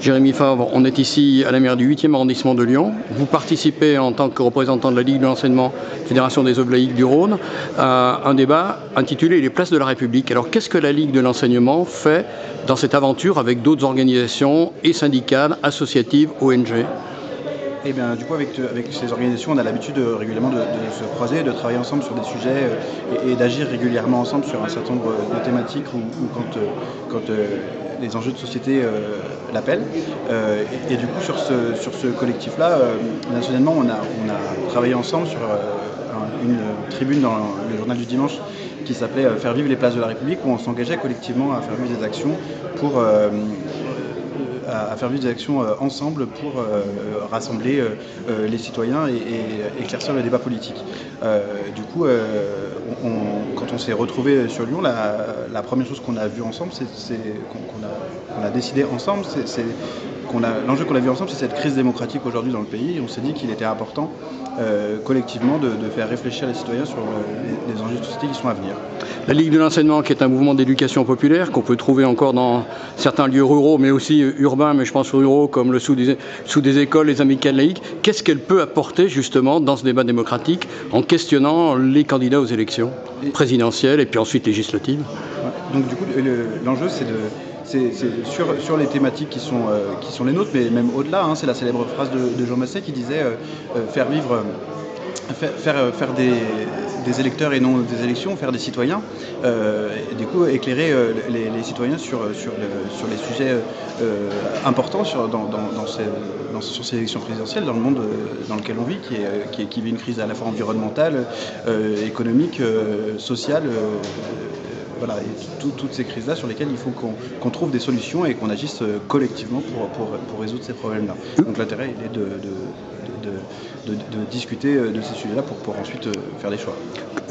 Jérémy Favre, on est ici à la mairie du 8e arrondissement de Lyon. Vous participez en tant que représentant de la Ligue de l'enseignement, Fédération des Oblaïques du Rhône, à un débat intitulé « Les places de la République ». Alors qu'est-ce que la Ligue de l'enseignement fait dans cette aventure avec d'autres organisations et syndicales, associatives, ONG ? Et bien, du coup, avec ces organisations, on a l'habitude régulièrement de se croiser, de travailler ensemble sur des sujets et d'agir régulièrement ensemble sur un certain nombre de thématiques ou quand les enjeux de société l'appellent. Et du coup, sur ce collectif-là, nationalement, on a travaillé ensemble sur une tribune dans le journal du dimanche qui s'appelait « Faire vivre les places de la République » où on s'engageait collectivement à faire vivre des actions pour... à faire vivre des actions ensemble pour rassembler les citoyens et éclaircir le débat politique. Du coup, quand on s'est retrouvés sur Lyon, la première chose qu'on a vue ensemble, qu'on a décidé ensemble, l'enjeu qu'on a vu ensemble, c'est cette crise démocratique aujourd'hui dans le pays. On s'est dit qu'il était important collectivement de faire réfléchir les citoyens sur les enjeux de société qui sont à venir. La Ligue de l'enseignement, qui est un mouvement d'éducation populaire qu'on peut trouver encore dans certains lieux ruraux, mais aussi urbains, mais je pense ruraux comme le sous des écoles, les amicales laïques, qu'est-ce qu'elle peut apporter justement dans ce débat démocratique en questionnant les candidats aux élections présidentielles et puis ensuite législatives? Donc du coup, l'enjeu c'est sur les thématiques qui sont les nôtres, mais même au-delà, c'est la célèbre phrase de Jean Massé qui disait faire vivre... Faire des électeurs et non des élections, faire des citoyens, et du coup éclairer les citoyens sur les sujets importants sur ces élections présidentielles dans le monde dans lequel on vit, qui vit une crise à la fois environnementale, économique, sociale. Voilà, et toutes ces crises-là sur lesquelles il faut qu'on trouve des solutions et qu'on agisse collectivement pour résoudre ces problèmes-là. Donc l'intérêt, il est de discuter de ces sujets-là pour ensuite faire des choix.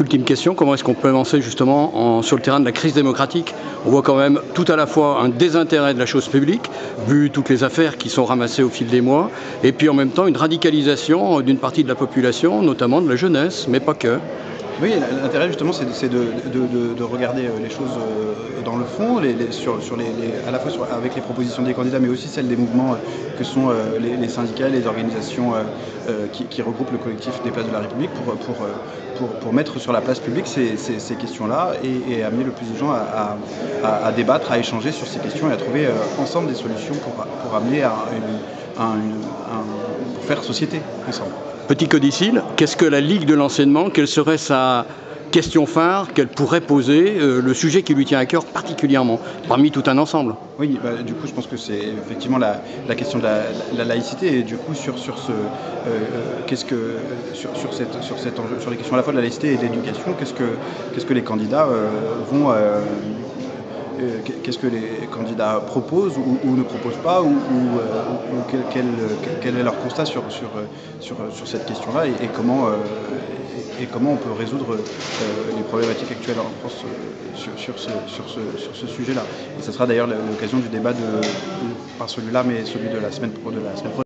Ultime question, comment est-ce qu'on peut avancer justement sur le terrain de la crise démocratique? On voit quand même tout à la fois un désintérêt de la chose publique, vu toutes les affaires qui sont ramassées au fil des mois, et puis en même temps une radicalisation d'une partie de la population, notamment de la jeunesse, mais pas que. Oui, l'intérêt justement, c'est de regarder les choses dans le fond, à la fois avec les propositions des candidats, mais aussi celles des mouvements que sont les syndicats, les organisations qui regroupent le collectif des places de la République pour mettre sur la place publique ces questions-là et amener le plus de gens à débattre, à échanger sur ces questions et à trouver ensemble des solutions pour amener pour faire société ensemble. Petit codicile, qu'est-ce que la Ligue de l'enseignement, quelle serait sa question phare qu'elle pourrait poser, le sujet qui lui tient à cœur particulièrement, parmi tout un ensemble? Oui, du coup je pense que c'est effectivement la question de la laïcité et du coup sur les questions à la fois de la laïcité et de l'éducation, qu'est-ce que les candidats qu'est-ce que les candidats proposent ou ne proposent pas ou quel est leur constat sur cette question-là et comment on peut résoudre les problématiques actuelles en France sur ce sujet-là. Et ce sera d'ailleurs l'occasion du débat, pas celui-là, mais celui de la semaine prochaine.